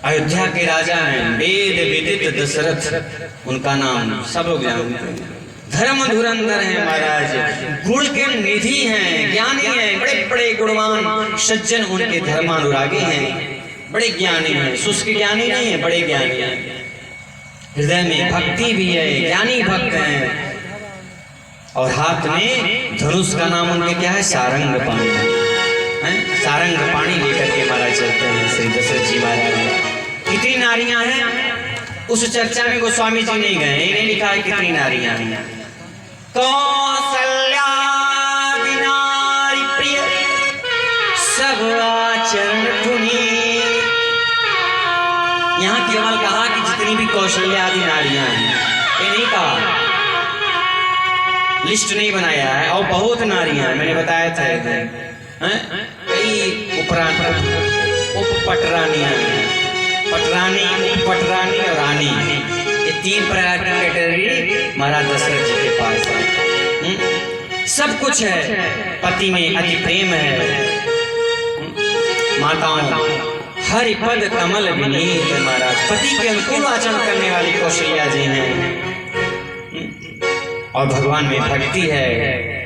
अयोध्या के राजा हैं, वेद विदित दशरथ, उनका नाम सब लोग जानते हैं। धर्म धुरंधर हैं महाराज, गुण के निधि हैं, ज्ञानी हैं, बड़े बड़े गुणवान सज्जन उनके धर्मानुरागी हैं, बड़े ज्ञानी हैं, शुष्क ज्ञानी नहीं है, बड़े ज्ञानी हैं, हृदय में भक्ति भी है, ज्ञानी भक्त हैं। और हाथ में धनुष का नाम उनके क्या है? सारंग पाणी है। सारंग पाणी लेकर के महाराज चलते हैं श्री दशरथ जी महाराज। कितनी नारियां हैं उस चर्चा में गोस्वामी जी नहीं गए, इन्हें लिखा है कितनी नारियां हैं। कौसल्या नारी प्रिय सब आचरण धुनी। यहाँ केवल कहा कि जितनी भी कौशल्या आदि नारियां हैं, ये नहीं कहा, लिस्ट नहीं बनाया है। और बहुत नारियां हैं, मैंने बताया था कई उपपटरानियां हैं, पटरानी, उपपटरानी और रानी, ये तीन प्रकार की कैटेगरी महाराज दशरथ जी के पास है। सब कुछ है, पति में अति प्रेम है, माताओं हरिपद कमल विनीत महाराज, पति के अनुकूल आचरण करने वाली कौशल्या जी हैं, और भगवान में भक्ति है।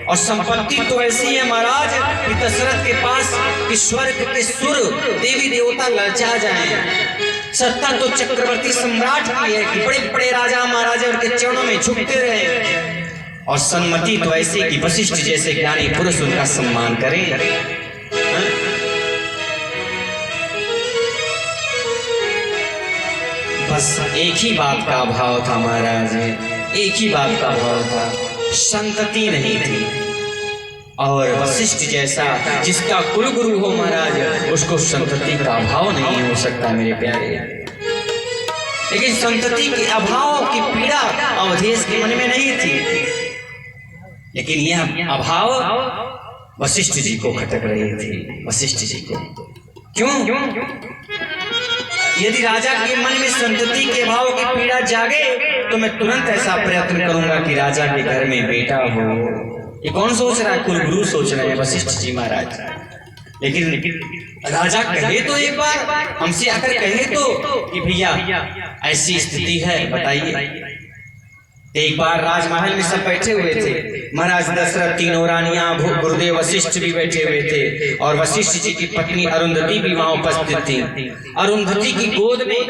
और संपत्ति तो ऐसी है महाराज कि दशरथ के पास कि स्वर्ग के सुर देवी देवता ललचा जाएं। सत्ता तो चक्रवर्ती सम्राट की है कि बड़े बड़े राजा महाराजा उनके चरणों में झुकते रहे। और सन्मति तो ऐसी कि वशिष्ठ जैसे ज्ञानी पुरुष उनका सम्मान करें। बस एक ही बात का अभाव था महाराज, एक ही बात का अभाव था, संतति नहीं थी। और वशिष्ठ जैसा जिसका कुलगुरु हो महाराज, उसको संतति का अभाव नहीं हो सकता मेरे प्यारे। लेकिन संतति के अभाव की पीड़ा अवधेश के मन में नहीं थी, लेकिन यह अभाव वशिष्ठ जी को खटक रही थी। वशिष्ठ जी को क्यों? यदि राजा के मन में संतति के भाव की पीड़ा जागे तो मैं तुरंत ऐसा प्रयत्न करूंगा कि राजा के घर में बेटा हो। ये कौन सोच रहा है? कुलगुरु सोच रहे हैं वशिष्ठ जी महाराज। लेकिन राजा कहे तो एक बार, हमसे आकर कहे तो कि भैया ऐसी स्थिति है, बताइए। एक बार राजमहल में सब बैठे हुए थे, महाराज दशरथ, तीनों रानियां, गुरुदेव वशिष्ठ भी बैठे हुए थे, और वशिष्ठ जी की पत्नी अरुंधति भी वहां उपस्थित थी। अरुंधति की गोद में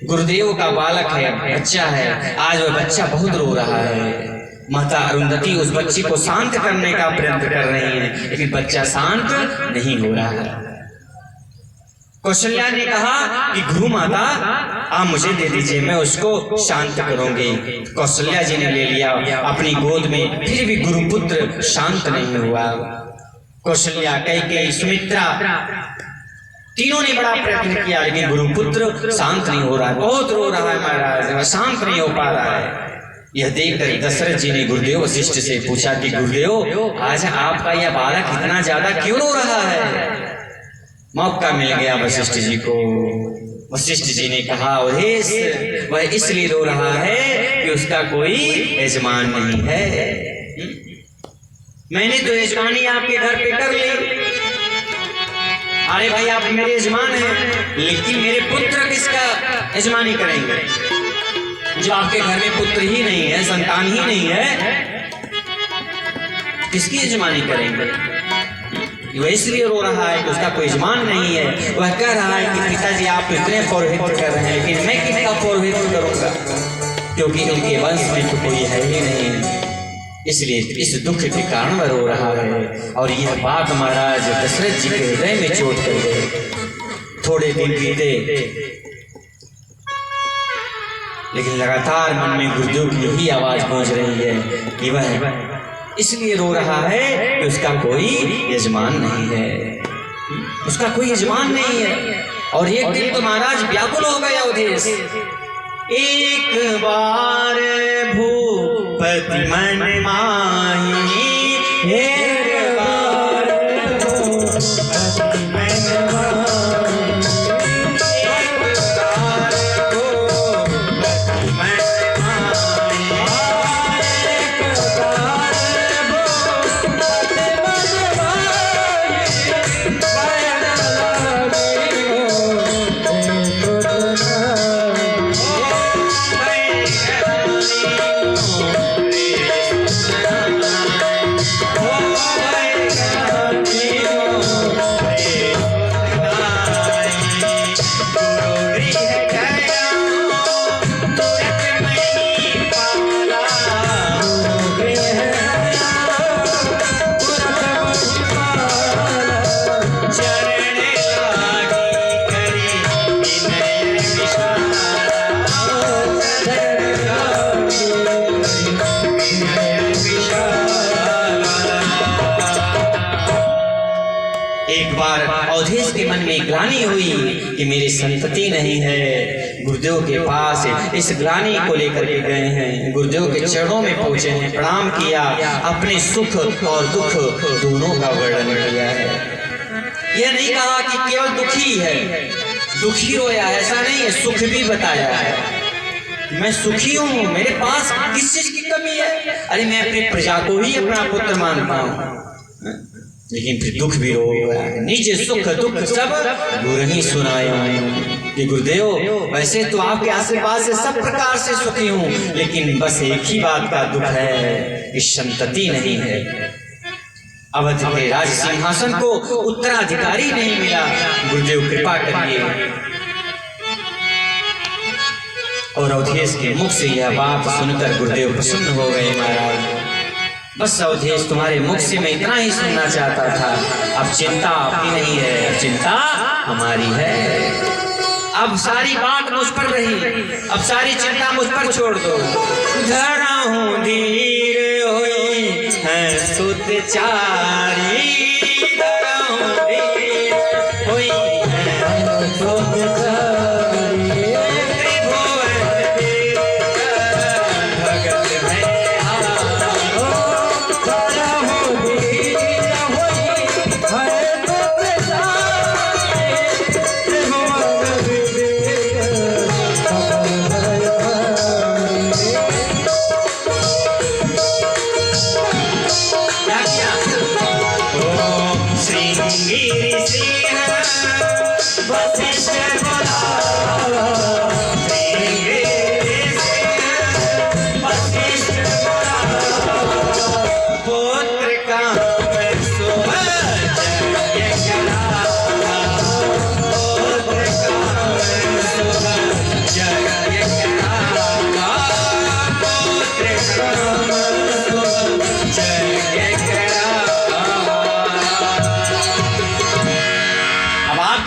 गुरुदेव का बालक है, बच्चा है। आज वह बच्चा बहुत रो रहा है। माता अरुंधति उस बच्ची को शांत करने का प्रयत्न कर रही है, लेकिन बच्चा शांत नहीं हो रहा है। कौशल्या ने कहा कि गुरु माता आप मुझे दे दीजिए, मैं उसको शांत करूंगी। कौशल्या जी ने ले लिया अपनी गोद में, फिर भी गुरुपुत्र शांत नहीं हुआ। कौशल्या, कैकेयी, सुमित्रा, तीनों ने बड़ा प्रयत्न किया, लेकिन गुरुपुत्र शांत नहीं हो रहा है, बहुत रो रहा है महाराज, शांत नहीं हो पा रहा है। यह देखकर दशरथ जी ने गुरुदेव वशिष्ठ से पूछा कि गुरुदेव, आज आपका यह बालक इतना ज्यादा क्यों रो रहा है? मौका मिल गया वशिष्ठ जी को। वशिष्ठ जी ने कहा, अवधेश, वह इसलिए रो रहा है कि उसका कोई यजमान नहीं है। मैंने तो यजमानी आपके घर पे कर ली। अरे भाई, आप मेरे यजमान हैं, लेकिन मेरे पुत्र किसका यजमानी करेंगे? जो आपके घर में पुत्र ही नहीं है, संतान ही नहीं है, किसकी यजमानी करेंगे? वह इसलिए रो रहा है कि उसका कोई यजमान नहीं है। वह कह रहा है कि पिताजी आप तो इतने पौरोहित्य कर रहे हैं, लेकिन मैं किसका पौरोहित्य करूंगा, क्योंकि उनके वंश में तो कोई है ही नहीं। इसलिए इस दुख के कारण वह रो रहा है। और यह बात महाराज दशरथ जी के हृदय में चोट कर गई। थोड़े दिन बीते, लेकिन लगातार मन में गुरुदेव की यही आवाज पहुंच रही है कि वह इसलिए रो रहा है कि उसका कोई यजमान नहीं है, उसका कोई यजमान नहीं है। और एक दिन तो महाराज व्याकुल हो गया अवधेश। एक बार भूपति मन माही, एक बार भूपति मन माही, एक बार अवधेश के मन में ग्लानि हुई कि मेरी संतति नहीं है। गुरुदेव के पास इस ग्लानि को लेकर के गए हैं, गुरुदेव के चरणों में पहुंचे हैं, प्रणाम किया, अपने सुख और दुख दोनों का वर्णन किया है। यह नहीं कहा कि केवल दुखी है, दुखी रोया, ऐसा नहीं है, सुख भी बताया है। मैं सुखी हूँ, मेरे पास किस चीज की कमी है? अरे मैं अपनी प्रजा को ही अपना पुत्र मानता हूँ, लेकिन फिर दुख भी रो रहा है। निज सुख दुख सब गुरु ही सुनाया कि गुरुदेव वैसे तो आपके आशीर्वाद से सब प्रकार से सुखी हूँ, लेकिन बस एक ही बात का दुख है कि संतति नहीं है। अवध के राज सिंहासन को उत्तराधिकारी नहीं मिला। गुरुदेव कृपा करिए। और अवधेश के मुख से यह बात सुनकर गुरुदेव प्रसन्न हो गए। महाराज बस अवधेश तुम्हारे मुख से मैं इतना ही सुनना चाहता था। अब चिंता आपकी नहीं है, चिंता हमारी है। अब सारी बात मुझ पर रही, अब सारी चिंता मुझ पर छोड़ दो। धरा हूँ धीर हुई है सुत चारी, धरा हूँ धीर हुई है सुत चारी,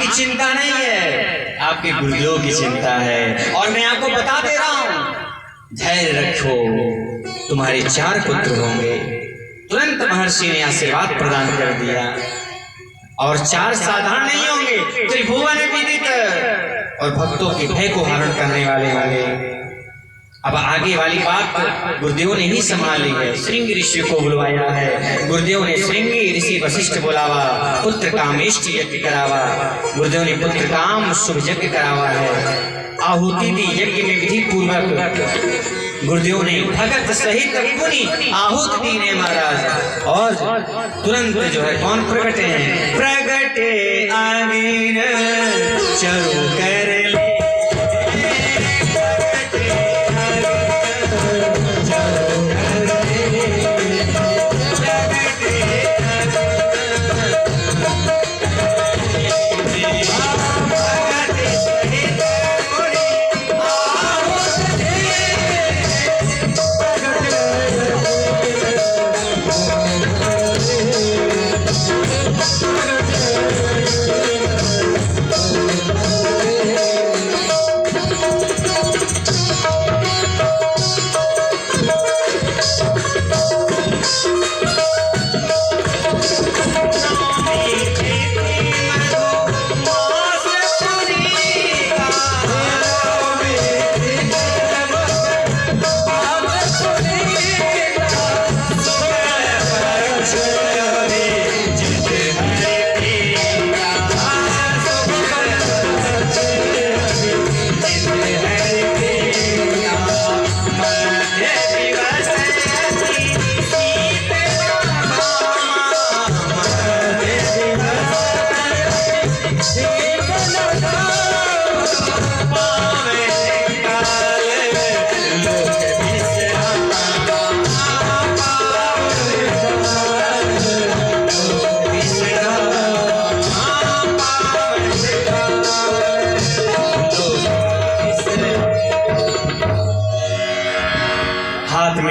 चिंता नहीं है, आपके गुरुदेव की चिंता है। और मैं आपको बता दे रहा हूं, धैर्य रखो, तुम्हारे 4 पुत्र होंगे। तुरंत महर्षि ने आशीर्वाद प्रदान कर दिया। और 4 साधारण नहीं होंगे, त्रिभुवन विदित और भक्तों के भय को हरण करने वाले होंगे। अब आगे वाली बात गुरुदेव ने ही संभाली है। श्रृंगी ऋषि को बुलवाया है। गुरुदेव ने श्रृंगी ऋषि वशिष्ठ बुलावा, पुत्र कामेष्टि यज्ञ करावा। गुरुदेव ने पुत्र काम शुभ यज्ञ करावा है। आहुति दी यज्ञ में विधि पूर्वक। गुरुदेव ने भगत सहित पुनि आहुति दी ने महाराज। और तुरंत जो है कौन प्रगटे हैं? प्रगटे आमीन चरु कर ले,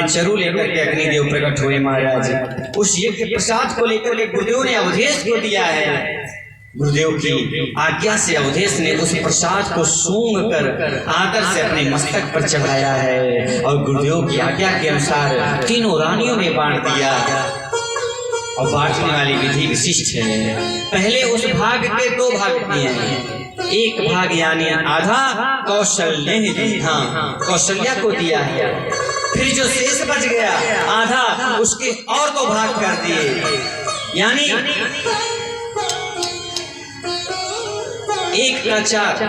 चरु लेकर के अग्निदेव प्रकट हुए महाराज। उस यज्ञ प्रसाद को लेकर के गुरुदेव ने अवधेश को दिया है। गुरुदेव की आज्ञा से अवधेश ने उस प्रसाद को सूंघ कर आदर से अपने मस्तक पर चढ़ाया है और गुरुदेव की आज्ञा के अनुसार 3 रानियों में बांट दिया। और बांटने वाली विधि विशिष्ट है। पहले उस भाग के दो भाग किए हैं। एक भाग यानी आधा कौशल्य ने दीधा, कौशल्या को दिया है। फिर जो शेष बच गया आधा उसके और दो भाग कर दिए, यानी एक का 4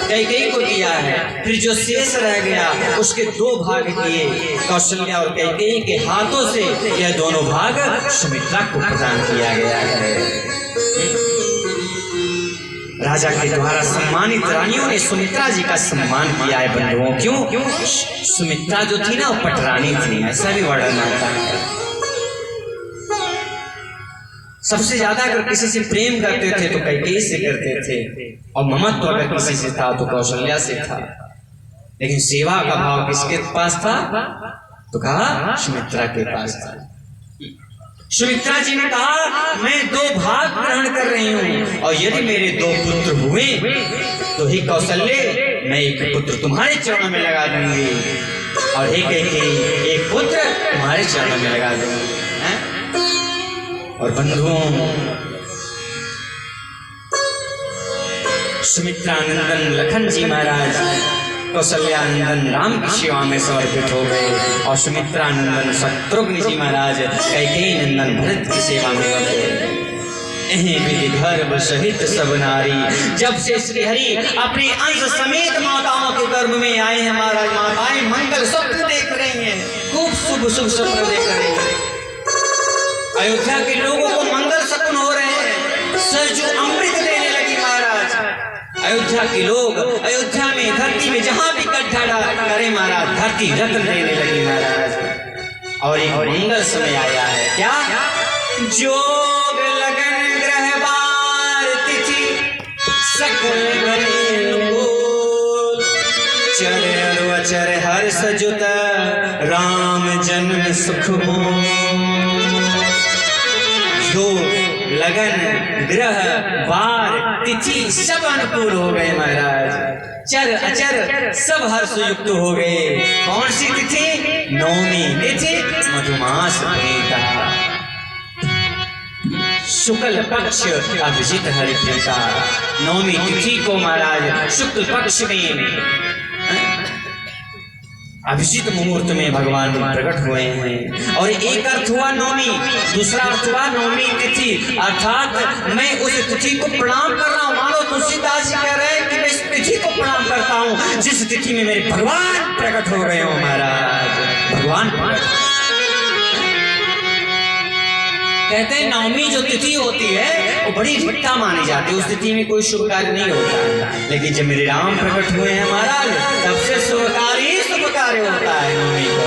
कैकेयी को दिया है। फिर जो शेष रह गया उसके दो भाग किए, कौशल्या और कैकेयी के हाथों से यह दोनों भाग सुमित्रा को प्रदान किया गया है। राजा के द्वारा सम्मानित रानियों ने सुमित्रा जी का सम्मान किया है बंधुओं। क्यों? सुमित्रा जो थी ना वो पटरानी थी, ऐसा भी वर्णन आता है। सबसे ज्यादा अगर किसी से प्रेम करते थे तो कैकेयी से करते थे, और ममत्व अगर किसी से था तो कौशल्या से था। लेकिन सेवा का भाव किसके पास था? तो कहा सुमित्रा के पास था। सुमित्रा जी ने कहा मैं 2 भाग ग्रहण कर रही हूं, और यदि मेरे 2 पुत्र हुए तो ही कौशल्य मैं एक पुत्र तुम्हारे चरणों में लगा दूंगी, और एक पुत्र तुम्हारे चरणों में लगा दूंगी। और बंधुओं, सुमित्रानंदन लखन जी महाराज कौशल्यानंदन राम की सेवा में समर्पित हो गए, और सुमित्रानंदन शत्रुघ्न जी महाराज कैकेयी नंदन भरत की सेवा में हो गए। विधि गर्भ सहित सब नारी, जब से श्री हरि अपने अंश समेत माताओं के गर्भ में आए हैं महाराज, माताएं मंगल स्वप्न देख रही हैं, खूब शुभ शुभ स्वप्न देख रही हैं। अयोध्या के लोगों को मंगल शकुन हो रहे हैं, सरजू अमृत देने लगी महाराज। अयोध्या के लोग अयोध्या में धरती में जहां भी गड्ढा करे महाराज, धरती रत्न देने लगी महाराज। और एक मंगल समय आया है, क्या? जोग लगन ग्रह बार तिथि सकल चर अचर हर्ष जुत राम जन्म सुख मोह। जो लगन ग्रह वार तिथि सब अनुकूल हो गए महाराज, चर अचर सब हर्ष युक्त हो गए। कौन सी तिथि? नवमी तिथि मधुमास प्रीता, शुक्ल पक्ष अभिजित हरिप्रीता। नवमी तिथि को महाराज शुक्ल पक्ष में अभिजित मुहूर्त में भगवान प्रकट हुए हैं। और एक अर्थ हुआ नवमी, दूसरा अर्थ हुआ नवमी तिथि, अर्थात मैं उस तिथि को प्रणाम कर रहा हूँ। मानो तुलसीदास जी कह रहे हैं कि मैं इस तिथि को प्रणाम करता हूँ जिस तिथि में मेरे भगवान प्रकट हो गए हो महाराज। भगवान कहते हैं नवमी जो तिथि होती है वो बड़ी घटना मानी जाती है, उस तिथि में कोई शुभ कार्य नहीं होता। लेकिन जब मेरे राम प्रकट हुए हैं महाराज, तब से शुभ कार्य होता है नवमी को।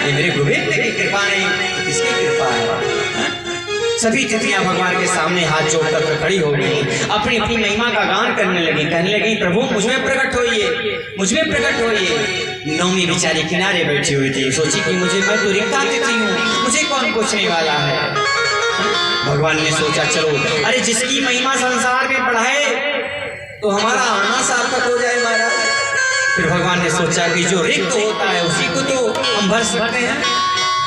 ये मेरे गोविंद की कृपा नहीं तो किसकी कृपा है? सभी तिथियां भगवान के सामने हाथ जोड़कर खड़ी हो गई, अपनी अपनी महिमा का गान करने लगी, कहने लगी प्रभु मुझ में प्रकट होइए, मुझ में प्रकट होइए। नवमी बेचारी किनारे बैठी हुई थी, सोची कि मैं तो रिक्ता तिथि हूँ, मुझे कौन पूछने वाला है। भगवान ने सोचा चलो, अरे जिसकी महिमा संसार में बढ़ाए तो हमारा आना सार्थक हो जाए महाराज। फिर भगवान ने सोचा कि जो रिक्त होता है उसी को तो हम भर सकते हैं।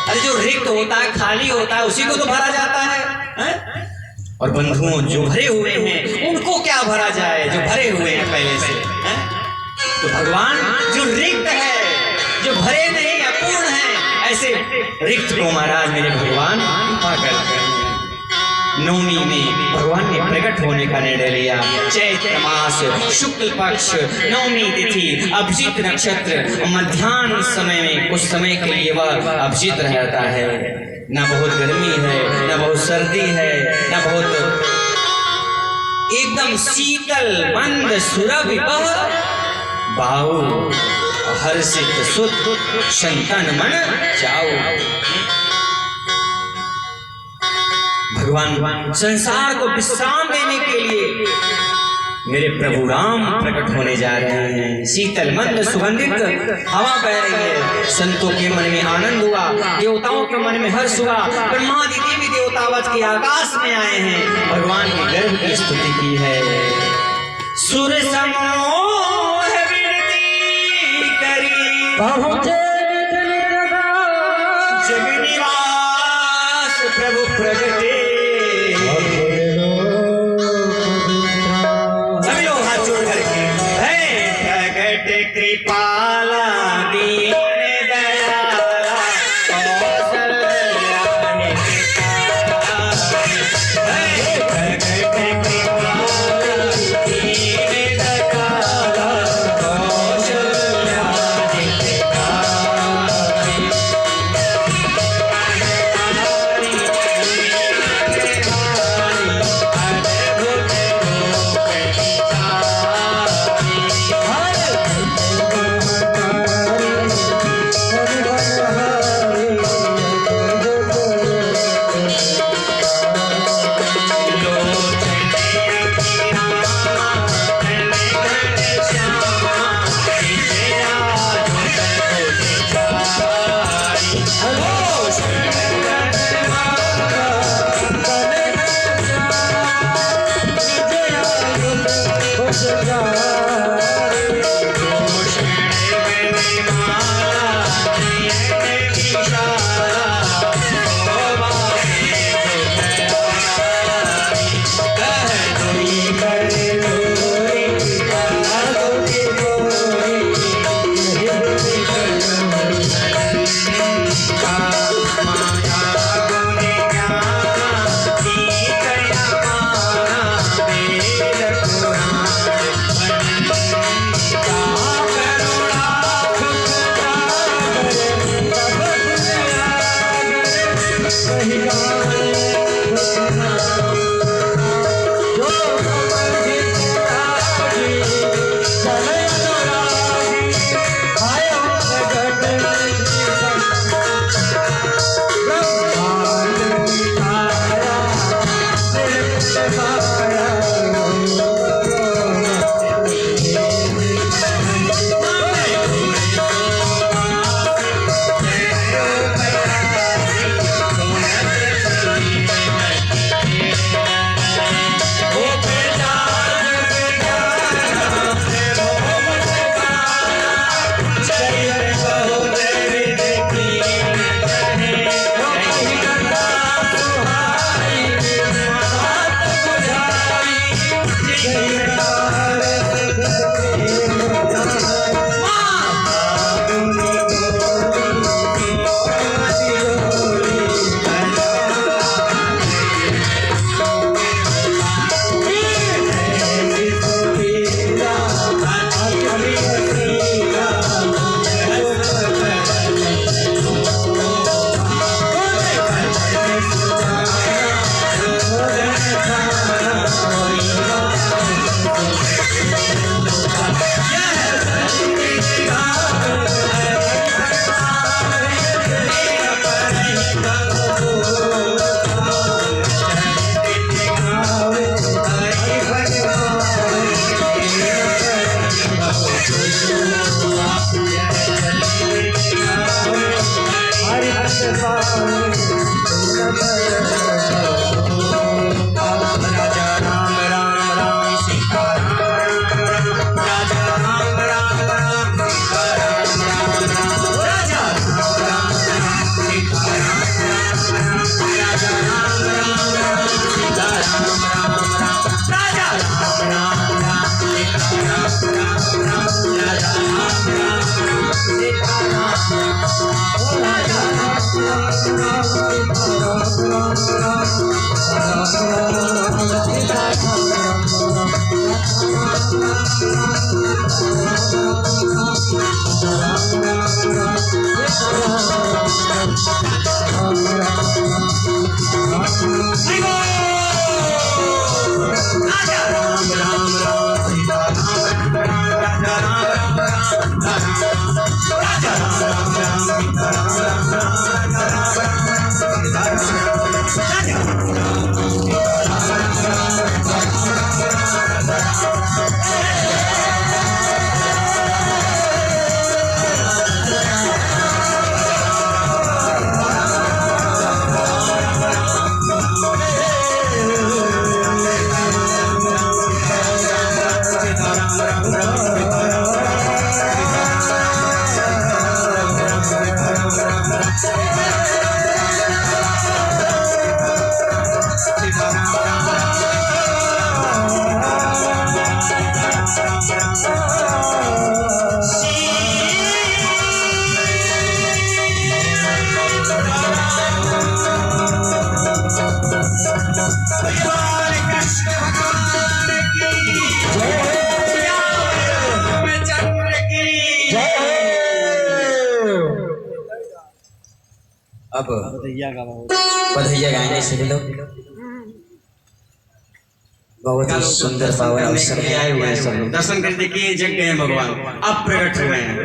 अरे जो रिक्त होता है, खाली होता है, उसी को तो भरा जाता है? और बंधुओं, जो भरे हुए हैं उनको क्या भरा जाए, जो भरे हुए हैं पहले से है? तो भगवान जो रिक्त है, जो भरे नहीं अपूर्ण है, ऐसे रिक्त को महाराज मेरे भगवान कृपा करते हैं। नवमी में भगवान ने प्रकट होने का निर्णय लिया। चैत्र मास शुक्ल पक्ष नवमी तिथि अभिजित नक्षत्र मध्याह्न समय में कुछ समय के लिए वह अभिजित रहता है। न बहुत गर्मी है, न बहुत सर्दी है, न बहुत, एकदम शीतल मंद सुरभि बाहु हर्षित सुत संतन मन जाओ। भगवान संसार को विश्राम देने के लिए मेरे प्रभु राम प्रकट होने जा रहे हैं। शीतल मंद सुगंधित हवा बह रही है, संतों के मन में आनंद हुआ, देवताओं के मन में हर्ष हुआ। ब्रह्मादि देवी देवतावत के आकाश में आए हैं, भगवान के गर्भ की स्तुति की है। सुर समोह विनती करी पहुंचे जग निवास प्रभु प्रगटे अब बधैया गाएंगे सभी लोग। बहुत ही सुंदर पावन अवसर में आए हुए हैं सब लोग। दर्शन करने के जग गए भगवान, अब प्रकट हुए हैं।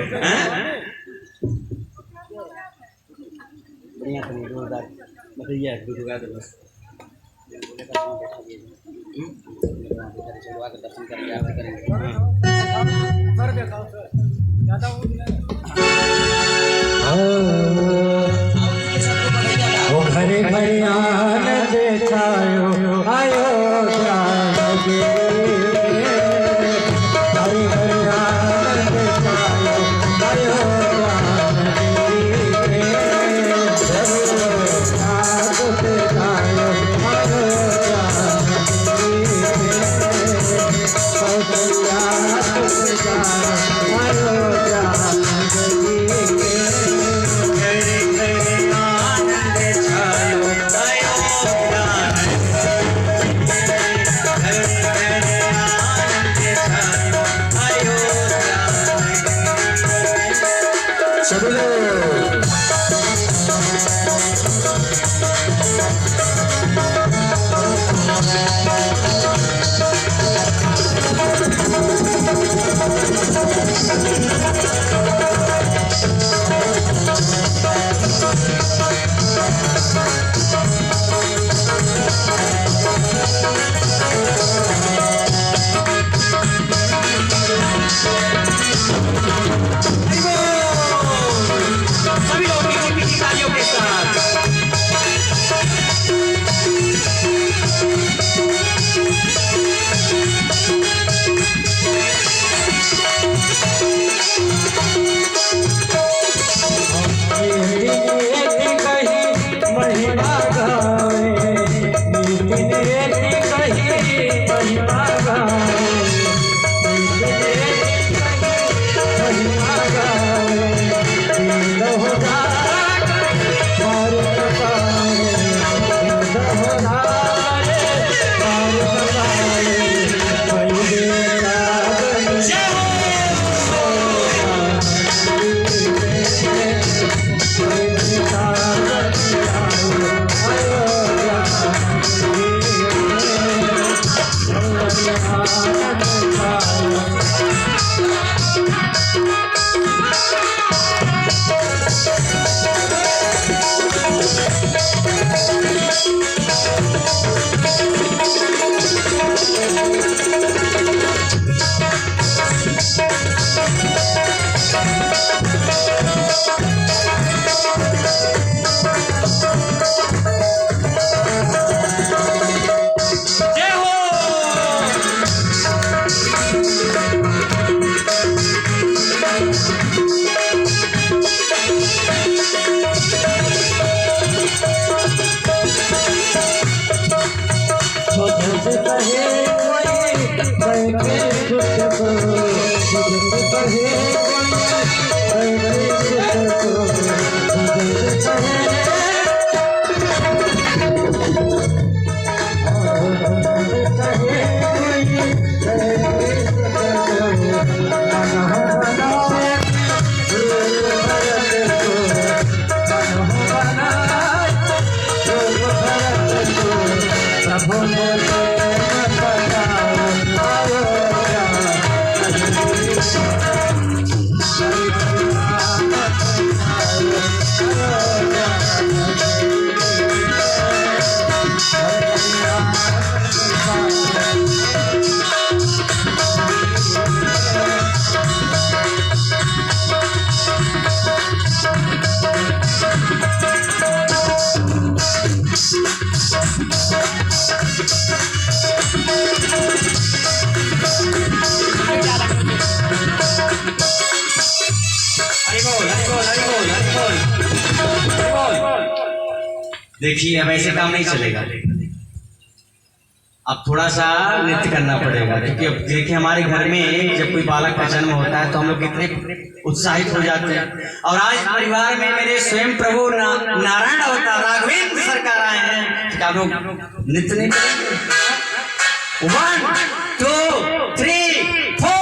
बढ़िया जोरदार बधैया बस दर्शन करके आप करेंगे। वो घरे घरे आनंद छायो आयो जानगे, घरे घरे आनंद छायो आयो जानगे, जागत छायो आयो जानगे, जागत छायो आयो जानगे। देखिए अब ऐसे काम नहीं चलेगा, अब थोड़ा सा नृत्य करना पड़ेगा, क्योंकि अब देखिए हमारे घर में जब कोई बालक का जन्म होता है तो हम लोग कितने उत्साहित हो जाते हैं। और आज परिवार में मेरे स्वयं प्रभु नारायण अवतार राघवेंद्र सरकार आए हैं, क्या लोग नृत्य नहीं करेंगे? 1 2 3 4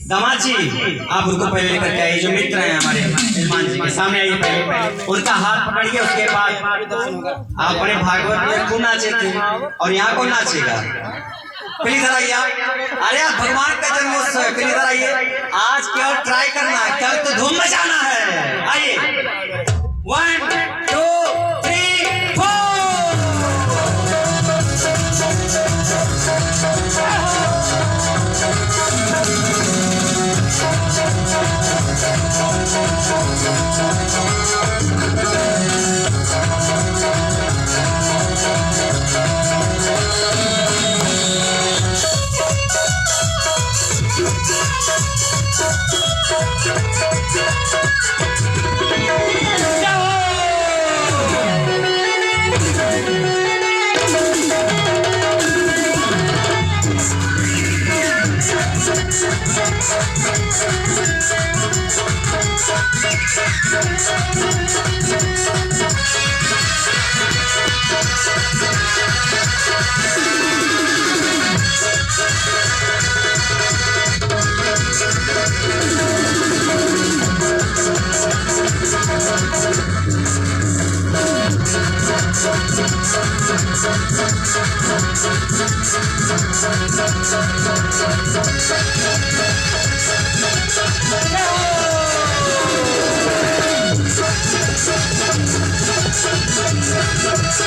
दामाद जी आप उनको पहले लेकर के आइए, जो मित्र हैं हमारे मेहमान जी के सामने आइए, पहले उनका हाथ पकड़िए, उसके बाद आप अपने भागवत में खूब नाचे थे और यहाँ कौन नाचेगा? फिर इधर आइए आप, अरे आप भगवान का जन्मोत्सव है, फिर इधर आइए, आज क्या ट्राई करना है, कल तो धूम मचाना है, आइए 1 2 3 4 Thank you.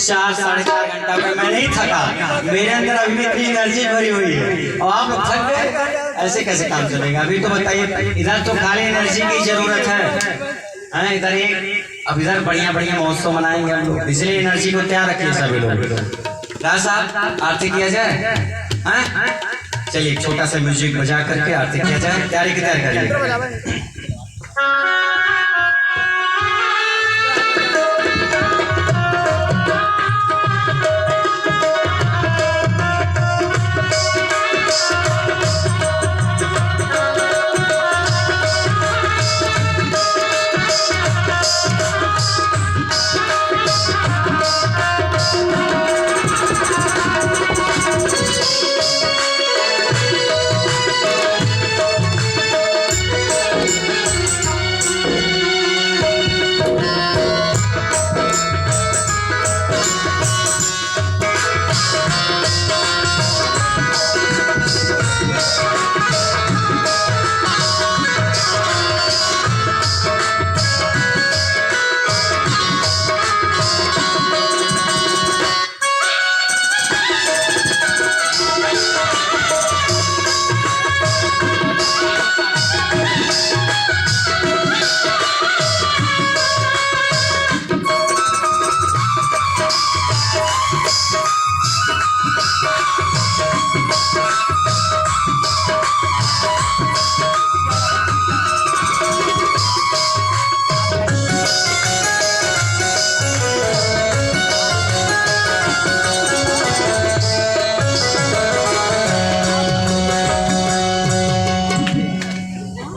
4 साढ़े 4 घंटा में मैं नहीं थका, मेरे अंदर अभी भी इतनी एनर्जी भरी हुई है और आप लोग थक गए, ऐसे कैसे काम चलेगा? अभी तो बताइए, इधर तो खाली एनर्जी की जरूरत है, इधर एक अब इधर बढ़िया बढ़िया महोत्सव मनाएंगे हम लोग, इसलिए एनर्जी को तैयार रखिए सभी लोग। क्या साहब आरती किया जाए? चलिए छोटा सा म्यूजिक बजा करके आरती किया जाए, तैयारी की तैयार करिए।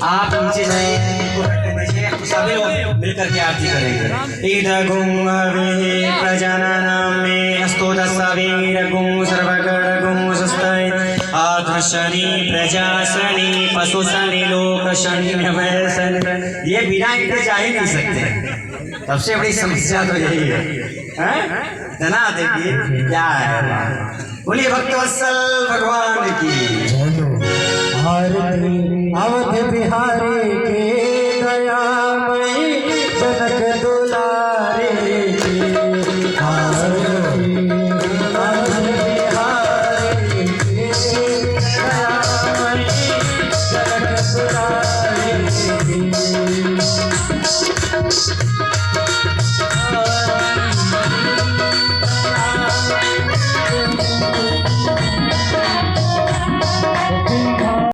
आप नीचे जाइए, सभी लोग मिलकर के आरती करेंगे। इदगुं अवे प्रजानानां मे अस्तोदस्सवीरगुं सर्वगणगुं सस्तै आधुशनि प्रजासनि पशुसनि लोकशनि नवसनि। ये बिना इनके जा ही नहीं सकते, सबसे बड़ी समस्या तो यही है जना देखिए क्या है। बोलिए भक्तवत्सल भगवान की आरती अवध बिहारी के दया